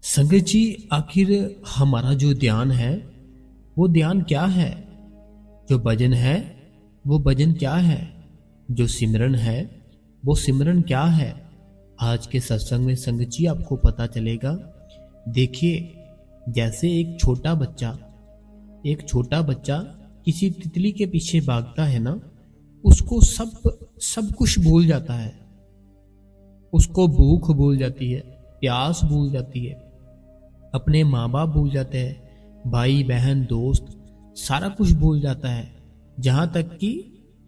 संगत जी, आखिर हमारा जो ध्यान है वो ध्यान क्या है? जो भजन है वो भजन क्या है? जो सिमरन है वो सिमरन क्या है? आज के सत्संग में संगत जी आपको पता चलेगा। देखिए, जैसे एक छोटा बच्चा किसी तितली के पीछे भागता है ना, उसको सब सब कुछ भूल जाता है। उसको भूख भूल जाती है, प्यास भूल जाती है, अपने माँ बाप भूल जाते हैं, भाई बहन दोस्त सारा कुछ भूल जाता है। जहाँ तक कि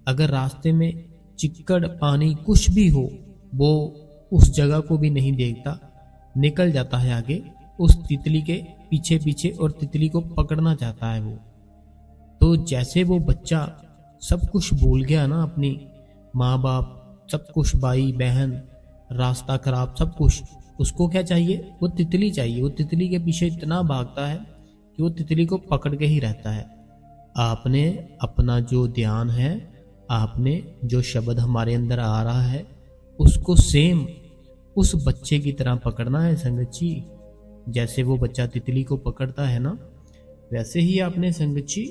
अगर रास्ते में चिक्कड़ पानी कुछ भी हो, वो उस जगह को भी नहीं देखता, निकल जाता है आगे उस तितली के पीछे पीछे और तितली को पकड़ना चाहता है वो। तो जैसे वो बच्चा सब कुछ भूल गया ना, अपनी माँ बाप सब कुछ, भाई बहन, रास्ता खराब सब कुछ, उसको क्या चाहिए? वो तितली चाहिए। वो तितली के पीछे इतना भागता है कि वो तितली को पकड़ के ही रहता है। आपने अपना जो ध्यान है, आपने जो शब्द हमारे अंदर आ रहा है, उसको सेम उस बच्चे की तरह पकड़ना है संगत जी। जैसे वो बच्चा तितली को पकड़ता है ना, वैसे ही आपने संगत जी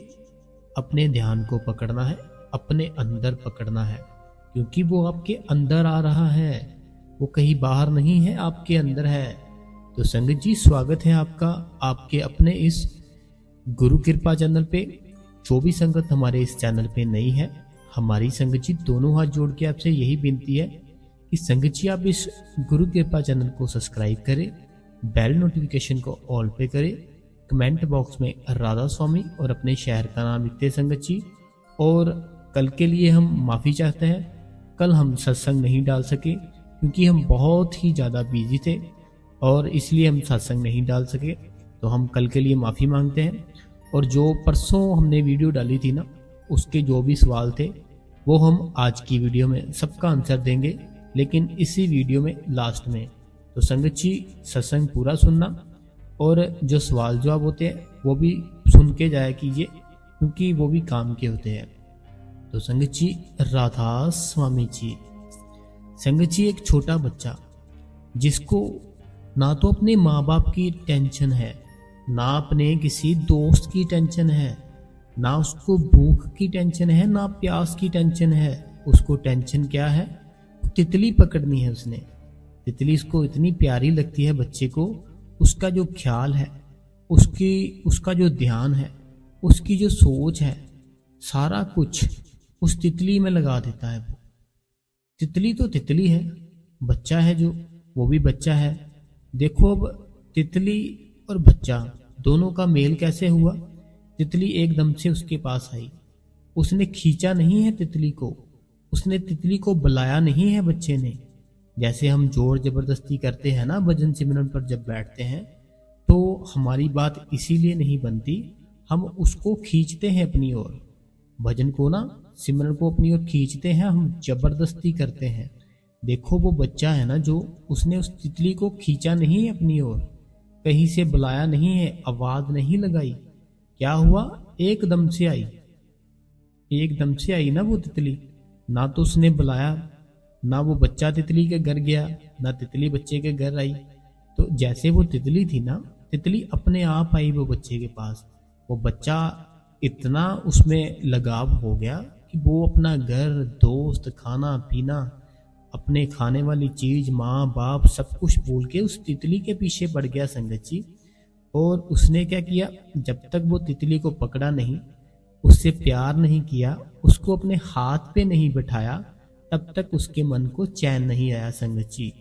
अपने ध्यान को पकड़ना है, अपने अंदर पकड़ना है, क्योंकि वो आपके अंदर आ रहा है, वो कहीं बाहर नहीं है, आपके अंदर है। तो संगत जी, स्वागत है आपका आपके अपने इस गुरु कृपा चैनल पे। जो भी संगत हमारे इस चैनल पे नई है, हमारी संगत जी दोनों हाथ जोड़ के आपसे यही विनती है कि संगत जी आप इस गुरु कृपा चैनल को सब्सक्राइब करें, बेल नोटिफिकेशन को ऑल पे करें, कमेंट बॉक्स में राधा स्वामी और अपने शहर का नाम लिखते संगत जी। और कल के लिए हम माफ़ी चाहते हैं, कल हम सत्संग नहीं डाल सके क्योंकि हम बहुत ही ज़्यादा बिजी थे और इसलिए हम सत्संग नहीं डाल सके। तो हम कल के लिए माफ़ी मांगते हैं। और जो परसों हमने वीडियो डाली थी ना, उसके जो भी सवाल थे वो हम आज की वीडियो में सबका आंसर देंगे, लेकिन इसी वीडियो में लास्ट में। तो संगत जी, सत्संग पूरा सुनना और जो सवाल जवाब होते हैं वो भी सुन के जाया कीजिए, क्योंकि वो भी काम के होते हैं। तो संगत जी, राधा स्वामी जी। संगत जी, एक छोटा बच्चा जिसको ना तो अपने माँ बाप की टेंशन है, ना अपने किसी दोस्त की टेंशन है, ना उसको भूख की टेंशन है, ना प्यास की टेंशन है। उसको टेंशन क्या है? तितली पकड़नी है उसने। तितली उसको इतनी प्यारी लगती है बच्चे को। उसका जो ख्याल है, उसका जो ध्यान है, उसकी जो सोच है, सारा कुछ उस तितली में लगा देता है वो। तितली तो तितली है, बच्चा है जो, वो भी बच्चा है। देखो, अब तितली और बच्चा दोनों का मेल कैसे हुआ? तितली एकदम से उसके पास आई, उसने खींचा नहीं है तितली को, उसने तितली को बुलाया नहीं है बच्चे ने। जैसे हम जोर जबरदस्ती करते हैं ना भजन सिमरन पर जब बैठते हैं, तो हमारी बात इसीलिए नहीं बनती, हम उसको खींचते हैं अपनी ओर। भजन को ना, सिमरन को अपनी ओर खींचते हैं, हम जबरदस्ती करते हैं। देखो, वो बच्चा है ना जो, उसने उस तितली को खींचा नहीं है अपनी ओर, कहीं से बुलाया नहीं है, आवाज नहीं लगाई। क्या हुआ? एकदम से आई, एकदम से आई ना वो तितली। ना तो उसने बुलाया, ना वो बच्चा तितली के घर गया, ना तितली बच्चे के घर आई। तो जैसे वो तितली थी ना, तितली अपने आप आई वो बच्चे के पास। वो बच्चा इतना उसमें लगाव हो गया कि वो अपना घर, दोस्त, खाना पीना, अपने खाने वाली चीज, माँ बाप सब कुछ भूल के उस तितली के पीछे पड़ गया संगत जी। और उसने क्या किया? जब तक वो तितली को पकड़ा नहीं, उससे प्यार नहीं किया, उसको अपने हाथ पे नहीं बिठाया, तब तक उसके मन को चैन नहीं आया संगत जी।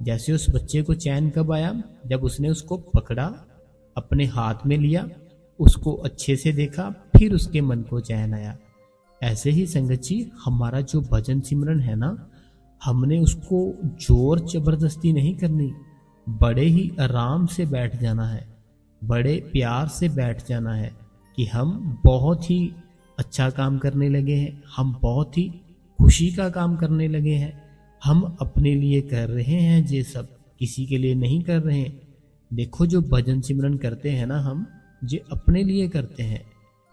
जैसे उस बच्चे को चैन कब आया? जब उसने उसको पकड़ा, अपने हाथ में लिया, उसको अच्छे से देखा, फिर उसके मन को चैन आया। ऐसे ही संगत जी, हमारा जो भजन सिमरन है ना, हमने उसको जोर जबरदस्ती नहीं करनी, बड़े ही आराम से बैठ जाना है, बड़े प्यार से बैठ जाना है कि हम बहुत ही अच्छा काम करने लगे हैं, हम बहुत ही खुशी का काम करने लगे हैं, हम अपने लिए कर रहे हैं, ये सब किसी के लिए नहीं कर रहे हैं। देखो, जो भजन सिमरन करते हैं ना हम, ये अपने लिए करते हैं,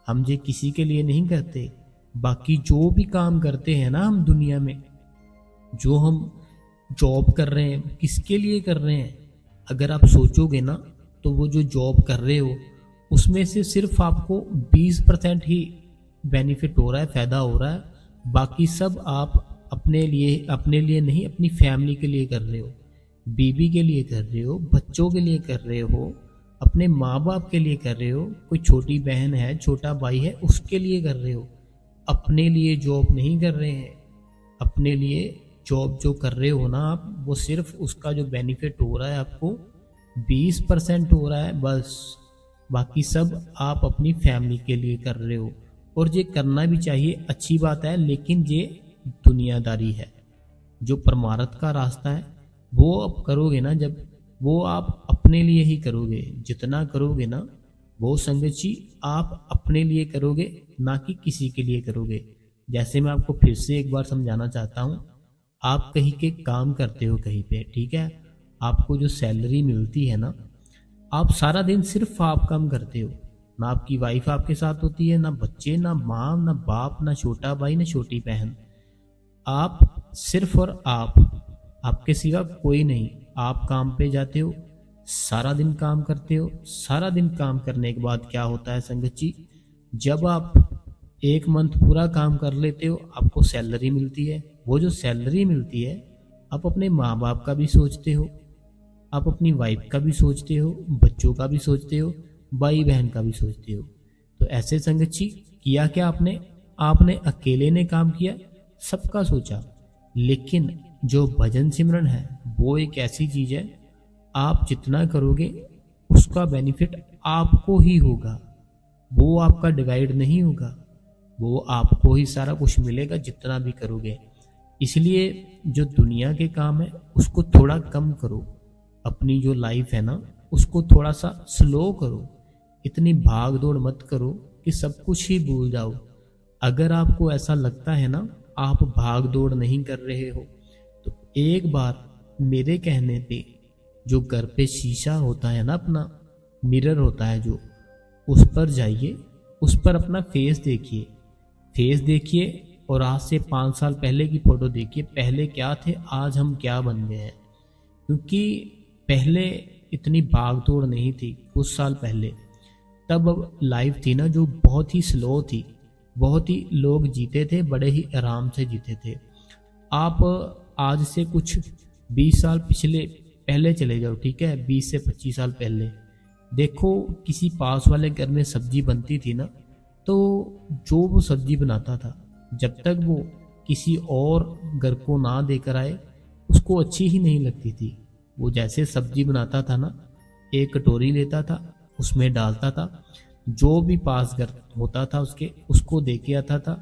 हम ये किसी के लिए नहीं करते। बाकी जो भी काम करते हैं ना हम दुनिया में, जो हम जॉब कर रहे हैं, किसके लिए कर रहे हैं? अगर आप सोचोगे ना तो वो जो जॉब कर रहे हो उसमें से सिर्फ आपको 20% ही बेनिफिट हो रहा है, फ़ायदा हो रहा है। बाकी सब आप अपने लिए नहीं, अपनी फैमिली के लिए कर रहे हो, बीवी के लिए कर रहे हो, बच्चों के लिए कर रहे हो, अपने माँ बाप के लिए कर रहे हो, कोई छोटी बहन है, छोटा भाई है, उसके लिए कर रहे हो। अपने लिए जॉब नहीं कर रहे हैं। अपने लिए जॉब जो कर रहे हो ना आप, वो सिर्फ उसका जो बेनिफिट हो रहा है आपको 20% हो रहा है बस। बाकी सब आप अपनी फैमिली के लिए कर रहे हो। और ये करना भी चाहिए, अच्छी बात है, लेकिन ये दुनियादारी है। जो परमार्थ का रास्ता है वो आप करोगे ना, जब वो आप अपने लिए ही करोगे। जितना करोगे ना वो संगत जी आप अपने लिए करोगे, ना कि किसी के लिए करोगे। जैसे मैं आपको फिर से एक बार समझाना चाहता हूँ, आप कहीं के काम करते हो कहीं पे, ठीक है, आपको जो सैलरी मिलती है ना, आप सारा दिन सिर्फ आप काम करते हो। ना आपकी वाइफ आपके साथ होती है, ना बच्चे, ना माँ, ना बाप, ना छोटा भाई, ना छोटी बहन। आप सिर्फ और आप, आपके सिवा कोई नहीं। आप काम पे जाते हो, सारा दिन काम करते हो। सारा दिन काम करने के बाद क्या होता है संगत जी, जब आप एक मंथ पूरा काम कर लेते हो आपको सैलरी मिलती है। वो जो सैलरी मिलती है आप अपने माँ बाप का भी सोचते हो, आप अपनी वाइफ का भी सोचते हो, बच्चों का भी सोचते हो, भाई बहन का भी सोचते हो। तो ऐसे संगत जी किया क्या आपने, आपने अकेले ने काम किया, सबका सोचा। लेकिन जो भजन सिमरन है वो एक ऐसी चीज है, आप जितना करोगे उसका बेनिफिट आपको ही होगा। वो आपका डिवाइड नहीं होगा, वो आपको ही सारा कुछ मिलेगा जितना भी करोगे। इसलिए जो दुनिया के काम है उसको थोड़ा कम करो। अपनी जो लाइफ है ना उसको थोड़ा सा स्लो करो। इतनी भाग दौड़ मत करो कि सब कुछ ही भूल जाओ। अगर आपको ऐसा लगता है ना आप भाग दौड़ नहीं कर रहे हो, तो एक बार मेरे कहने पे जो घर पे शीशा होता है ना, अपना मिरर होता है जो, उस पर जाइए, उस पर अपना फेस देखिए। फेस देखिए और आज से 5 साल पहले की फ़ोटो देखिए, पहले क्या थे, आज हम क्या बन गए हैं। क्योंकि पहले इतनी भाग दौड़ नहीं थी। कुछ साल पहले तब लाइफ थी ना जो बहुत ही स्लो थी, बहुत ही लोग जीते थे, बड़े ही आराम से जीते थे। आप आज से कुछ 20 साल पहले चले जाओ, ठीक है, 20 से 25 साल पहले देखो, किसी पास वाले घर में सब्जी बनती थी ना, तो जो वो सब्जी बनाता था, जब तक वो किसी और घर को ना देकर आए उसको अच्छी ही नहीं लगती थी। वो जैसे सब्जी बनाता था ना, एक कटोरी लेता था, उसमें डालता था, जो भी पास घर होता था उसके, उसको दे के आता था,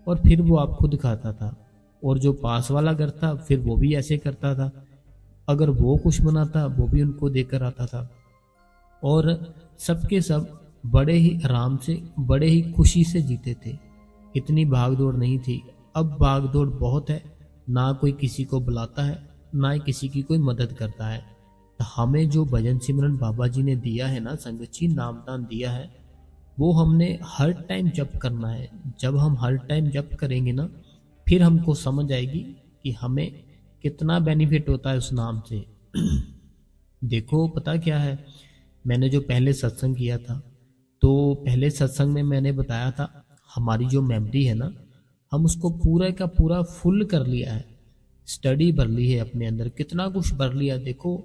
और फिर वो आप खुद खाता था। और जो पास वाला घर था फिर वो भी ऐसे करता था, अगर वो कुछ बनाता वो भी उनको देकर आता था। और सबके सब बड़े ही आराम से, बड़े ही खुशी से जीते थे। इतनी भाग दौड़ नहीं थी। अब भाग दौड़ बहुत है, ना कोई किसी को बुलाता है, ना ही किसी की कोई मदद करता है। तो हमें जो भजन सिमरन बाबा जी ने दिया है ना संगत जी, नामदान दिया है, वो हमने हर टाइम जप करना है। जब हम हर टाइम जप करेंगे ना, फिर हमको समझ आएगी कि हमें कितना बेनिफिट होता है उस नाम से। देखो पता क्या है, मैंने जो पहले सत्संग किया था, तो पहले सत्संग में मैंने बताया था हमारी जो मेमोरी है ना, हम उसको पूरा का पूरा फुल कर लिया है। स्टडी भर ली है अपने अंदर, कितना कुछ भर लिया। देखो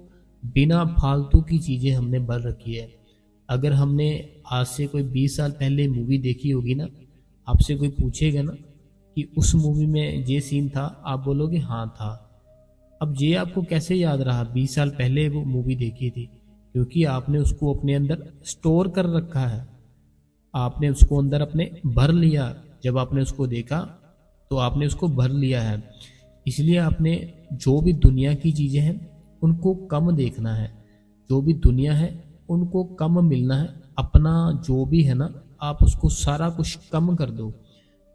बिना फालतू की चीज़ें हमने भर रखी है। अगर हमने आज से कोई 20 साल पहले मूवी देखी होगी ना, आपसे कोई पूछेगा ना कि उस मूवी में ये सीन था, आप बोलोगे हाँ था। अब ये आपको कैसे याद रहा, 20 साल पहले वो मूवी देखी थी? क्योंकि आपने उसको अपने अंदर स्टोर कर रखा है, आपने उसको अंदर अपने भर लिया। जब आपने उसको देखा तो आपने उसको भर लिया है। इसलिए आपने जो भी दुनिया की चीज़ें हैं उनको कम देखना है, जो भी दुनिया है उनको कम मिलना है। अपना जो भी है ना, आप उसको सारा कुछ कम कर दो।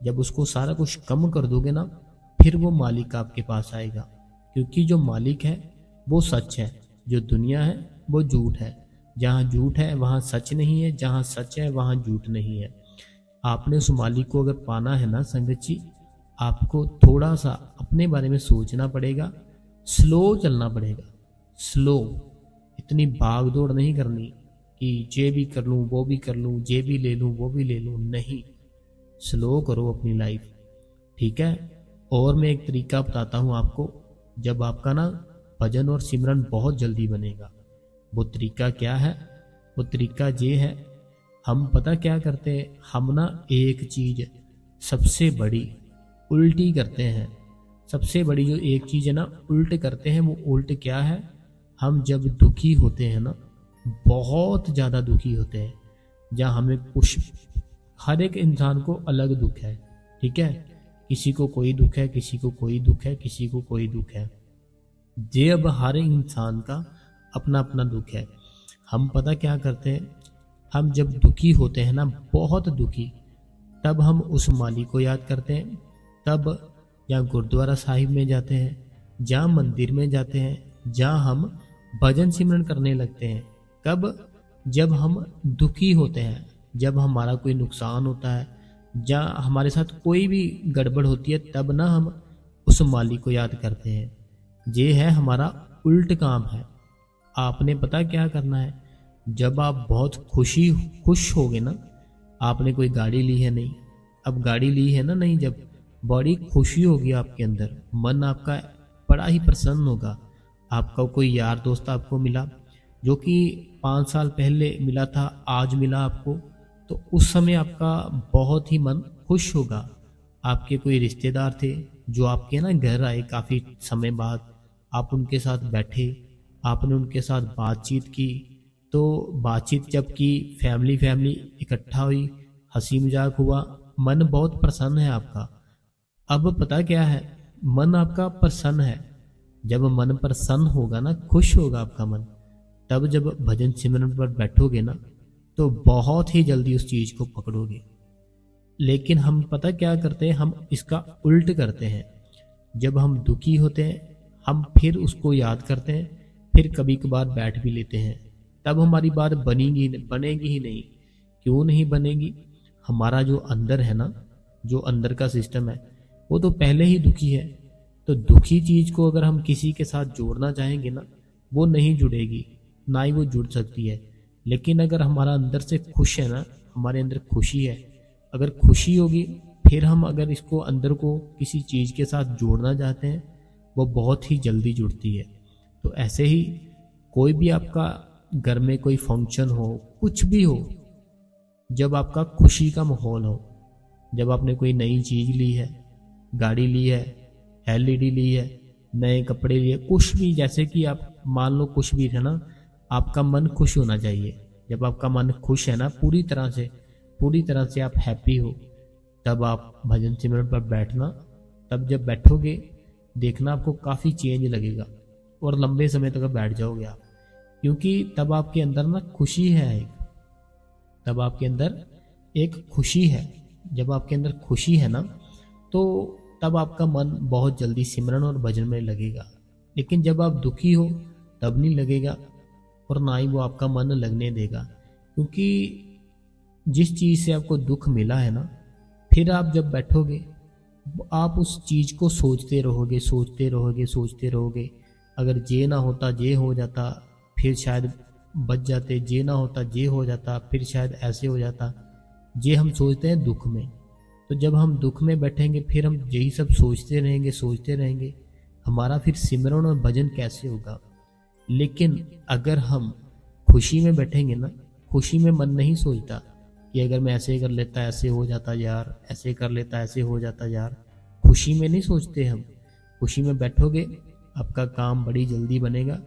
जब उसको सारा कुछ कम कर दोगे ना, फिर वो मालिक आपके पास आएगा। क्योंकि जो मालिक है वो सच है, जो दुनिया है वो झूठ है। जहाँ झूठ है वहाँ सच नहीं है, जहाँ सच है वहाँ झूठ नहीं है। आपने उस मालिक को अगर पाना है ना संगत जी, आपको थोड़ा सा अपने बारे में सोचना पड़ेगा, स्लो चलना पड़ेगा। स्लो, इतनी भाग दौड़ नहीं करनी कि ये भी कर लूँ, वो भी कर लूँ, ये भी ले लूँ, वो भी ले लूँ। नहीं, स्लो करो अपनी लाइफ, ठीक है। और मैं एक तरीका बताता हूँ आपको, जब आपका ना भजन और सिमरन बहुत जल्दी बनेगा। वो तरीका क्या है? वो तरीका ये है, हम पता क्या करते हैं, हम ना एक चीज़ सबसे बड़ी उल्टी करते हैं। सबसे बड़ी जो एक चीज़ है ना उल्ट करते हैं, वो उल्ट क्या है? हम जब दुखी होते हैं ना, बहुत ज़्यादा दुखी होते हैं, जहाँ हमें कुछ, हर एक इंसान को अलग दुख है, ठीक है। किसी को कोई दुख है, किसी को कोई दुख है, किसी को कोई दुख है। ये अब हर इंसान का अपना अपना दुख है। हम पता क्या करते हैं, हम जब दुखी होते हैं ना, बहुत दुखी, तब हम उस माली को याद करते हैं। तब या गुरुद्वारा साहिब में जाते हैं, जहाँ मंदिर में जाते हैं, जहाँ हम भजन सिमरन करने लगते हैं। कब? जब हम दुखी होते हैं, जब हमारा कोई नुकसान होता है, जहाँ हमारे साथ कोई भी गड़बड़ होती है, तब ना हम उस माली को याद करते हैं। ये है हमारा उल्ट काम है। आपने पता क्या करना है, जब आप बहुत खुश होगे ना, आपने कोई गाड़ी ली है नहीं, अब गाड़ी ली है ना नहीं, जब बड़ी खुशी होगी आपके अंदर, मन आपका बड़ा ही प्रसन्न होगा। आपका कोई यार दोस्त आपको मिला जो कि 5 साल पहले मिला था, आज मिला आपको, तो उस समय आपका बहुत ही मन खुश होगा। आपके कोई रिश्तेदार थे जो आपके ना घर आए काफ़ी समय बाद, आप उनके साथ बैठे, आपने उनके साथ बातचीत की, तो बातचीत जब की, फैमिली इकट्ठा हुई, हंसी मजाक हुआ, मन बहुत प्रसन्न है आपका। अब पता क्या है, मन आपका प्रसन्न है। जब मन प्रसन्न होगा ना, खुश होगा आपका मन, तब जब भजन सिमरन पर बैठोगे ना, तो बहुत ही जल्दी उस चीज़ को पकड़ोगे। लेकिन हम पता क्या करते हैं, हम इसका उल्ट करते हैं। जब हम दुखी होते हैं, हम फिर उसको याद करते हैं, फिर कभी कभार बैठ भी लेते हैं, तब हमारी बात बनेगी ही नहीं। क्यों नहीं बनेगी? हमारा जो अंदर है ना, जो अंदर का सिस्टम है, वो तो पहले ही दुखी है। तो दुखी चीज़ को अगर हम किसी के साथ जोड़ना चाहेंगे ना, वो नहीं जुड़ेगी, ना ही वो जुड़ सकती है। लेकिन अगर हमारा अंदर से खुश है ना, हमारे अंदर खुशी है, अगर खुशी होगी, फिर हम अगर इसको अंदर को किसी चीज़ के साथ जोड़ना चाहते हैं, वो बहुत ही जल्दी जुड़ती है। तो ऐसे ही कोई भी आपका घर में कोई फंक्शन हो, कुछ भी हो, जब आपका खुशी का माहौल हो, जब आपने कोई नई चीज़ ली है, गाड़ी ली है, एलईडी ली है, नए कपड़े लिए, कुछ भी, जैसे कि आप मान लो कुछ भी है ना, आपका मन खुश होना चाहिए। जब आपका मन खुश है ना, पूरी तरह से आप हैप्पी हो, तब आप भजन सिमरन पर बैठना। तब जब बैठोगे, देखना आपको काफ़ी चेंज लगेगा और लंबे समय तक बैठ जाओगे आप, क्योंकि तब आपके अंदर ना खुशी है एक, तब आपके अंदर एक खुशी है। जब आपके अंदर खुशी है ना, तो तब आपका मन बहुत जल्दी सिमरन और भजन में लगेगा। लेकिन जब आप दुखी हो, तब नहीं लगेगा, और ना ही वो आपका मन लगने देगा। क्योंकि जिस चीज़ से आपको दुख मिला है ना, फिर आप जब बैठोगे, आप उस चीज़ को सोचते रहोगे। अगर ये ना होता, ये हो जाता, फिर शायद बच जाते, ये ना होता, ये हो जाता, फिर शायद ऐसे हो जाता। ये हम सोचते हैं दुख में। तो जब हम दुख में बैठेंगे, फिर हम यही सब सोचते रहेंगे, हमारा फिर सिमरन और भजन कैसे होगा? लेकिन अगर हम खुशी में बैठेंगे ना, खुशी में मन नहीं सोचता कि अगर मैं ऐसे कर लेता ऐसे हो जाता यार, ऐसे कर लेता ऐसे हो जाता यार। खुशी में नहीं सोचते हम। खुशी में बैठोगे, आपका काम बड़ी जल्दी बनेगा।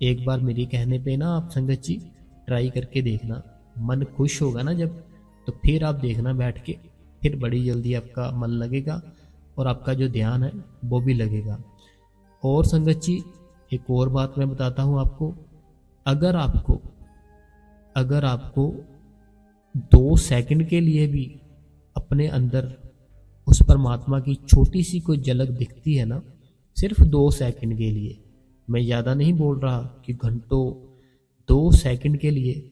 एक बार मेरी कहने पे ना आप संगत जी ट्राई करके देखना, मन खुश होगा ना जब, तो फिर आप देखना बैठ के, फिर बड़ी जल्दी आपका मन लगेगा और आपका जो ध्यान है वो भी लगेगा। और संगत जी एक और बात मैं बताता हूँ आपको, अगर आपको 2 सेकंड के लिए भी अपने अंदर उस परमात्मा की छोटी सी कोई झलक दिखती है ना, सिर्फ 2 सेकंड के लिए, मैं ज़्यादा नहीं बोल रहा कि घंटों, 2 सेकंड के लिए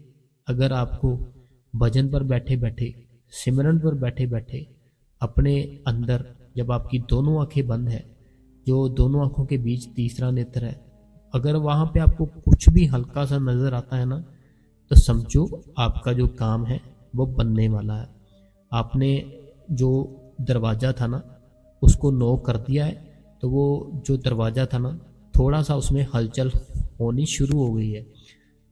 अगर आपको भजन पर बैठे बैठे, सिमरन पर बैठे बैठे, अपने अंदर जब आपकी दोनों आंखें बंद है, जो दोनों आंखों के बीच तीसरा नेत्र है, अगर वहाँ पे आपको कुछ भी हल्का सा नज़र आता है ना, तो समझो आपका जो काम है वो बनने वाला है। आपने जो दरवाज़ा था ना उसको नॉक कर दिया है, तो वो जो दरवाज़ा था ना थोड़ा सा उसमें हलचल होनी शुरू हो गई है।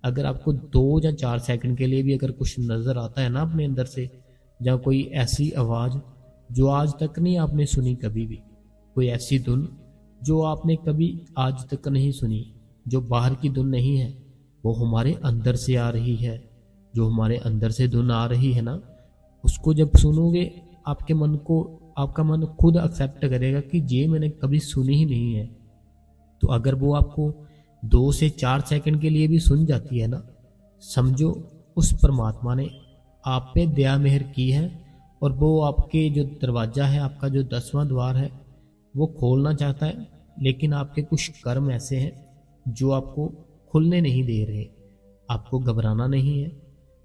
अगर आपको 2 या 4 सेकंड के लिए भी अगर कुछ नज़र आता है ना अपने अंदर से, या कोई ऐसी आवाज़ जो आज तक नहीं आपने सुनी कभी भी, कोई ऐसी धुन जो आपने कभी आज तक नहीं सुनी, जो बाहर की धुन नहीं है, वो हमारे अंदर से आ रही है। जो हमारे अंदर से धुन आ रही है ना, उसको जब सुनोगे आपके मन को, आपका मन खुद एक्सेप्ट करेगा कि ये मैंने कभी सुनी ही नहीं है। तो अगर वो आपको 2 से 4 सेकंड के लिए भी सुन जाती है ना, समझो उस परमात्मा ने आप पे दया मेहर की है, और वो आपके जो दरवाज़ा है, आपका जो 10वां द्वार है, वो खोलना चाहता है। लेकिन आपके कुछ कर्म ऐसे हैं जो आपको खुलने नहीं दे रहे। आपको घबराना नहीं है,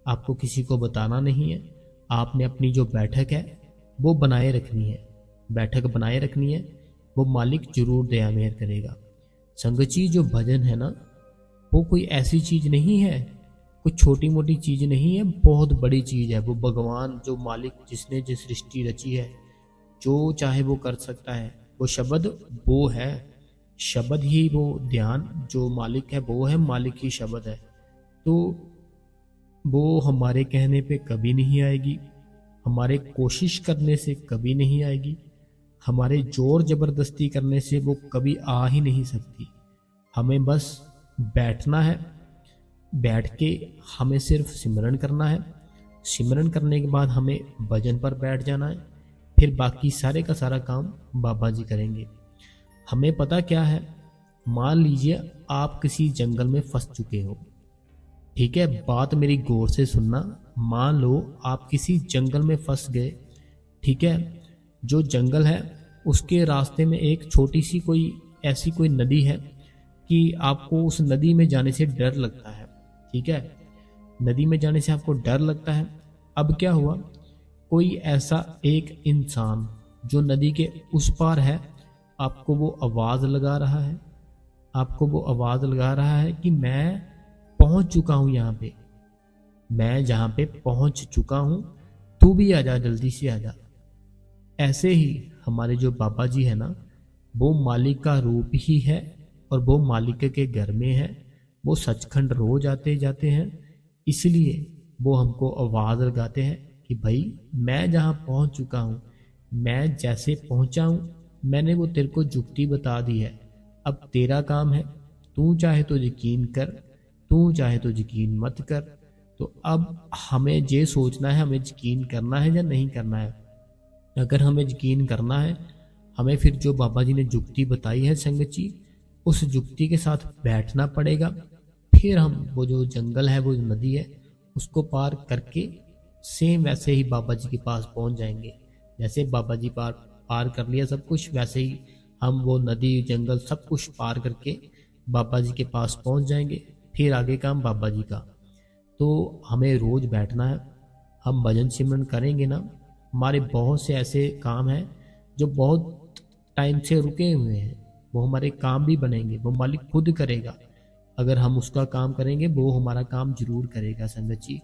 आपको किसी को बताना नहीं है। आपने अपनी जो बैठक है वो बनाए रखनी है, बैठक बनाए रखनी है, वो मालिक जरूर दया मेहर करेगा। संगत जी, जो भजन है ना वो कोई ऐसी चीज़ नहीं है, कोई छोटी मोटी चीज़ नहीं है, बहुत बड़ी चीज़ है। वो भगवान जो मालिक, जिसने जो सृष्टि रची है, जो चाहे वो कर सकता है। वो शब्द वो है, शब्द ही वो ध्यान जो मालिक है वो है, मालिक ही शब्द है। तो वो हमारे कहने पे कभी नहीं आएगी, हमारे कोशिश करने से कभी नहीं आएगी, हमारे जोर जबरदस्ती करने से वो कभी आ ही नहीं सकती। हमें बस बैठना है, बैठ के हमें सिर्फ सिमरन करना है। सिमरन करने के बाद हमें भजन पर बैठ जाना है, फिर बाकी सारे का सारा काम बाबा जी करेंगे। हमें पता क्या है, मान लीजिए आप किसी जंगल में फंस चुके हो, ठीक है, बात मेरी गौर से सुनना। मान लो आप किसी जंगल में फंस गए, ठीक है। जो जंगल है उसके रास्ते में एक छोटी सी कोई ऐसी कोई नदी है कि आपको उस नदी में जाने से डर लगता है, ठीक है। नदी में जाने से आपको डर लगता है। अब क्या हुआ, कोई ऐसा एक इंसान जो नदी के उस पार है, आपको वो आवाज़ लगा रहा है, आपको वो आवाज़ लगा रहा है कि मैं पहुंच चुका हूं यहाँ पे, मैं जहाँ पे पहुंच चुका हूं, तू भी आजा, जल्दी से आजा। ऐसे ही हमारे जो बाबा जी है ना, वो मालिक का रूप ही है, और वो मालिक के घर में है। वो सचखंड रोज आते जाते हैं, इसलिए वो हमको आवाज़ लगाते हैं कि भाई मैं जहाँ पहुँच चुका हूँ, मैं जैसे पहुँचा हूँ, मैंने वो तेरे को जुक्ति बता दी है। अब तेरा काम है, तू चाहे तो यकीन कर, तू चाहे तो यकीन मत कर। तो अब हमें ये सोचना है, हमें यकीन करना है या नहीं करना है। अगर हमें यकीन करना है, हमें फिर जो बाबा जी ने जुक्ति बताई है संगत जी, उस जुक्ति के साथ बैठना पड़ेगा। फिर हम वो जो जंगल है, वो जो नदी है, उसको पार करके सेम वैसे ही बाबा जी के पास पहुंच जाएंगे। जैसे बाबा जी पार कर लिया सब कुछ, वैसे ही हम वो नदी जंगल सब कुछ पार करके बाबा जी के पास पहुंच जाएंगे। फिर आगे काम बाबा जी का। तो हमें रोज बैठना है, हम भजन सिमरन करेंगे ना, हमारे बहुत से ऐसे काम हैं जो बहुत टाइम से रुके हुए हैं, वो हमारे काम भी बनेंगे, वो मालिक खुद करेगा। अगर हम उसका काम करेंगे, वो हमारा काम जरूर करेगा। संगत जी,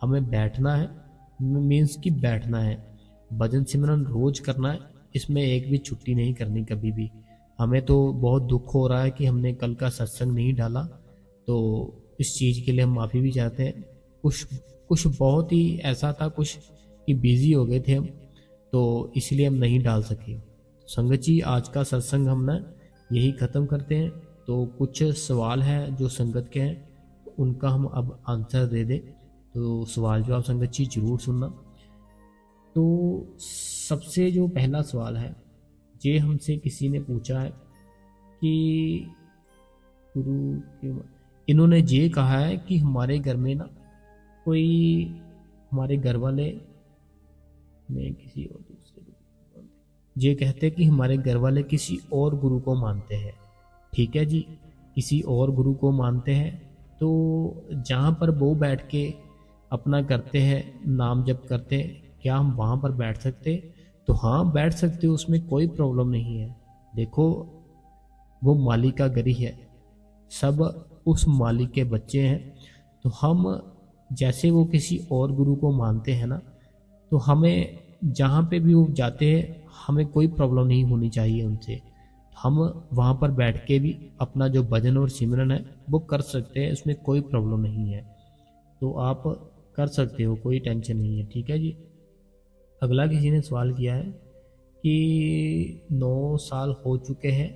हमें बैठना है, मीन्स कि बैठना है, भजन सिमरन रोज करना है, इसमें एक भी छुट्टी नहीं करनी कभी भी। हमें तो बहुत दुख हो रहा है कि हमने कल का सत्संग नहीं डाला, तो इस चीज़ के लिए हम माफ़ी भी चाहते हैं। कुछ बहुत ही ऐसा था, कुछ कि बिज़ी हो गए थे हम, तो इसलिए हम नहीं डाल सके। संगत जी, आज का सत्संग हम ना यही ख़त्म करते हैं। तो कुछ सवाल हैं जो संगत के हैं, उनका हम अब आंसर दे दें। तो सवाल जवाब संगत जी जरूर सुनना। तो सबसे जो पहला सवाल है, ये हमसे किसी ने पूछा है कि गुरु के, इन्होंने ये कहा है कि हमारे घर में ना कोई, हमारे घर वाले में किसी और दूसरे गुरु, ये कहते हैं कि हमारे घर वाले किसी और गुरु को मानते हैं। ठीक है जी, किसी और गुरु को मानते हैं, तो जहाँ पर वो बैठ के अपना करते हैं, नाम जप करते हैं, क्या हम वहाँ पर बैठ सकते? तो हाँ, बैठ सकते हो, उसमें कोई प्रॉब्लम नहीं है। देखो, वो मालिक का घर ही है, सब उस मालिक के बच्चे हैं। तो हम जैसे वो किसी और गुरु को मानते हैं ना, तो हमें जहाँ पे भी वो जाते हैं हमें कोई प्रॉब्लम नहीं होनी चाहिए उनसे। हम वहाँ पर बैठ के भी अपना जो भजन और सिमरन है वो कर सकते हैं, उसमें कोई प्रॉब्लम नहीं है। तो आप कर सकते हो, कोई टेंशन नहीं है। ठीक है जी। अगला किसी ने सवाल किया है कि 9 साल हो चुके हैं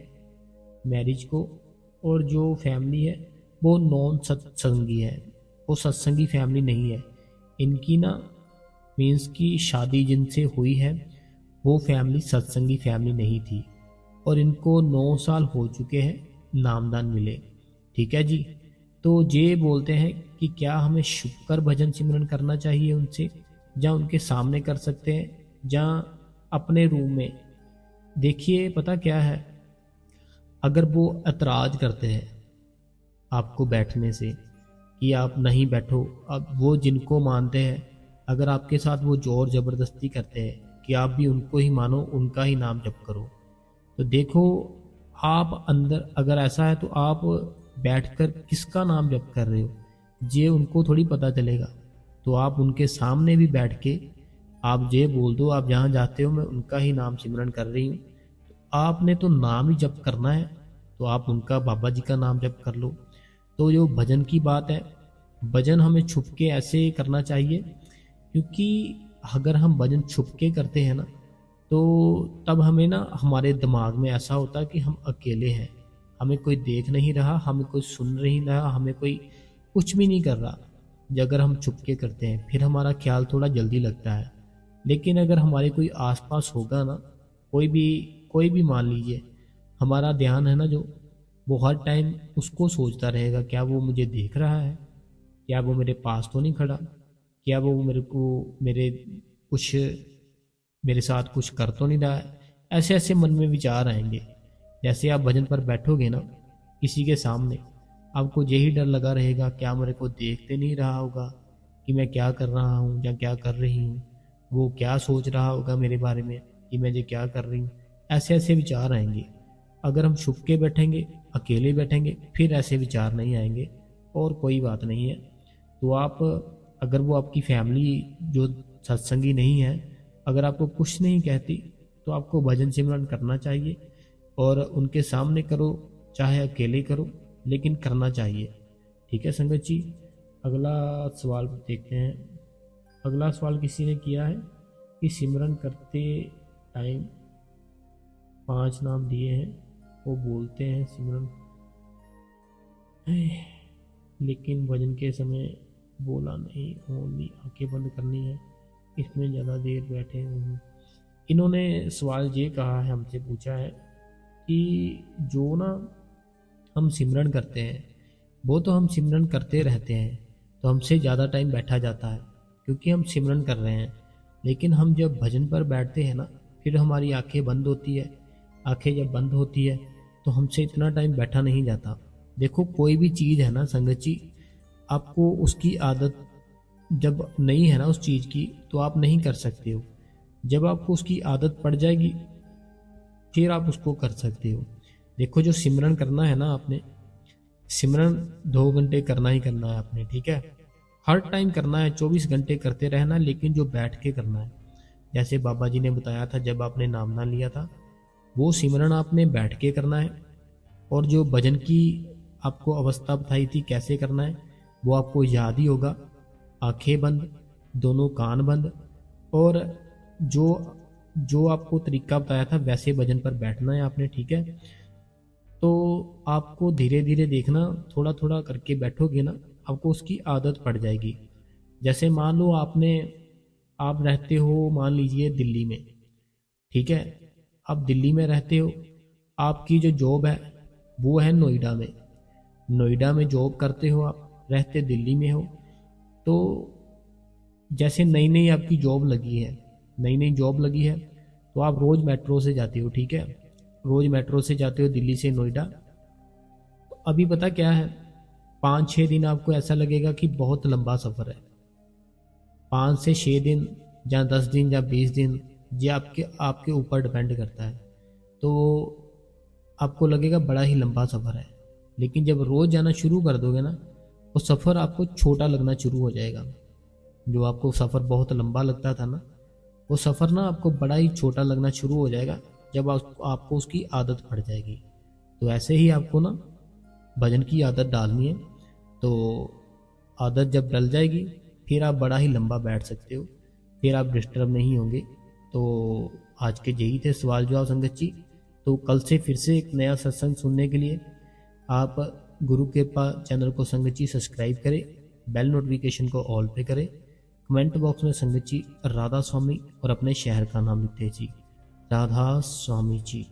मैरिज को, और जो फैमिली है वो नॉन सत्संगी है, वो सत्संगी फैमिली नहीं है। इनकी ना मीन्स की शादी जिनसे हुई है वो फैमिली सत्संगी फैमिली नहीं थी, और इनको 9 साल हो चुके हैं नामदान मिले। ठीक है जी। तो ये बोलते हैं कि क्या हमें छुप कर भजन सिमरन करना चाहिए उनसे, या उनके सामने कर सकते हैं, या अपने रूम में। देखिए पता क्या है, अगर वो एतराज़ करते हैं आपको बैठने से कि आप नहीं बैठो, अब वो जिनको मानते हैं अगर आपके साथ वो जोर ज़बरदस्ती करते हैं कि आप भी उनको ही मानो, उनका ही नाम जप करो, तो देखो आप अंदर अगर ऐसा है तो आप बैठकर किसका नाम जप कर रहे हो ये उनको थोड़ी पता चलेगा। तो आप उनके सामने भी बैठ के आप ये बोल दो, आप जहाँ जाते हो मैं उनका ही नाम सिमरन कर रही हूँ। तो आपने तो नाम ही जप करना है, तो आप उनका बाबा जी का नाम जप कर लो। तो जो भजन की बात है, भजन हमें छुप के ऐसे करना चाहिए, क्योंकि अगर हम भजन छुप के करते हैं ना, तो तब हमें ना हमारे दिमाग में ऐसा होता है कि हम अकेले हैं, हमें कोई देख नहीं रहा, हमें कोई सुन नहीं रहा, हमें कोई कुछ भी नहीं कर रहा। अगर हम छुप के करते हैं फिर हमारा ख्याल थोड़ा जल्दी लगता है। लेकिन अगर हमारे कोई आसपास होगा ना, कोई भी मान लीजिए, हमारा ध्यान है ना जो, वो हर टाइम उसको सोचता रहेगा, क्या वो मुझे देख रहा है, क्या वो मेरे पास तो नहीं खड़ा, क्या वो कुछ मेरे साथ कुछ कर तो नहीं रहा है। ऐसे ऐसे मन में विचार आएंगे। जैसे आप भजन पर बैठोगे ना किसी के सामने, आपको यही डर लगा रहेगा, क्या मेरे को देखते नहीं रहा होगा कि मैं क्या कर रहा हूँ या क्या कर रही हूँ, वो क्या सोच रहा होगा मेरे बारे में कि मैं ये क्या कर रही हूँ। ऐसे ऐसे विचार आएंगे। अगर हम छुप के बैठेंगे, अकेले बैठेंगे, फिर ऐसे विचार नहीं आएंगे और कोई बात नहीं है। तो आप, अगर वो आपकी फैमिली जो सत्संगी नहीं है, अगर आपको कुछ नहीं कहती, तो आपको भजन सिमरन करना चाहिए, और उनके सामने करो चाहे अकेले करो, लेकिन करना चाहिए। ठीक है संगत जी। अगला सवाल देखते हैं। अगला सवाल किसी ने किया है कि सिमरन करते टाइम 5 नाम दिए हैं, वो बोलते हैं सिमरन, लेकिन भजन के समय बोला नहीं, ओनली आंखें बंद करनी है, इसमें ज़्यादा देर बैठे हूँ। इन्होंने सवाल ये कहा है, हमसे पूछा है कि जो ना हम सिमरन करते हैं वो तो हम सिमरन करते रहते हैं, तो हमसे ज़्यादा टाइम बैठा जाता है क्योंकि हम सिमरन कर रहे हैं। लेकिन हम जब भजन पर बैठते हैं ना, फिर हमारी आंखें बंद होती है। आंखें जब बंद होती है तो हमसे इतना टाइम बैठा नहीं जाता। देखो कोई भी चीज़ है ना संगत जी, आपको उसकी आदत जब नहीं है ना उस चीज़ की, तो आप नहीं कर सकते हो। जब आपको उसकी आदत पड़ जाएगी फिर आप उसको कर सकते हो। देखो जो सिमरन करना है ना, आपने सिमरन 2 घंटे करना ही करना है आपने, ठीक है, हर टाइम करना है, 24 घंटे करते रहना, लेकिन जो बैठ के करना है। जैसे बाबा जी ने बताया था जब आपने नामदान लिया था, वो सिमरन आपने बैठ के करना है। और जो भजन की आपको अवस्था बताई थी कैसे करना है, वो आपको याद ही होगा। आंखें बंद, दोनों कान बंद, और जो जो आपको तरीका बताया था वैसे भजन पर बैठना है आपने, ठीक है। तो आपको धीरे धीरे देखना, थोड़ा थोड़ा करके बैठोगे ना, आपको उसकी आदत पड़ जाएगी। जैसे मान लो आप रहते हो मान लीजिए दिल्ली में, ठीक है, आप दिल्ली में रहते हो, आपकी जो जॉब है वो है नोएडा में। नोएडा में जॉब करते हो आप, रहते दिल्ली में हो। तो जैसे नई नई आपकी जॉब लगी है, नई नई जॉब लगी है, तो आप रोज़ मेट्रो से जाते हो, ठीक है, रोज़ मेट्रो से जाते हो दिल्ली से नोएडा। तो अभी पता क्या है, 5-6 दिन आपको ऐसा लगेगा कि बहुत लंबा सफ़र है। 5 से 6 दिन या 10 दिन या 20 दिन, ये आपके आपके ऊपर डिपेंड करता है। तो आपको लगेगा बड़ा ही लंबा सफ़र है, लेकिन जब रोज़ जाना शुरू कर दोगे ना, वो सफ़र आपको छोटा लगना शुरू हो जाएगा। जो आपको सफ़र बहुत लंबा लगता था ना, वो सफ़र ना आपको बड़ा ही छोटा लगना शुरू हो जाएगा जब आपको उसकी आदत पड़ जाएगी। तो ऐसे ही आपको ना भजन की आदत डालनी है। तो आदत जब डल जाएगी फिर आप बड़ा ही लंबा बैठ सकते हो, फिर आप डिस्टर्ब नहीं होंगे। तो आज के यही थे सवाल जवाब संगत जी। तो कल से फिर से एक नया सत्संग सुनने के लिए आप गुरु कृपा चैनल को संगत जी सब्सक्राइब करें, बेल नोटिफिकेशन को ऑल पे करें, कमेंट बॉक्स में संगत जी राधा स्वामी और अपने शहर का नाम लिखते जी। राधा स्वामी जी।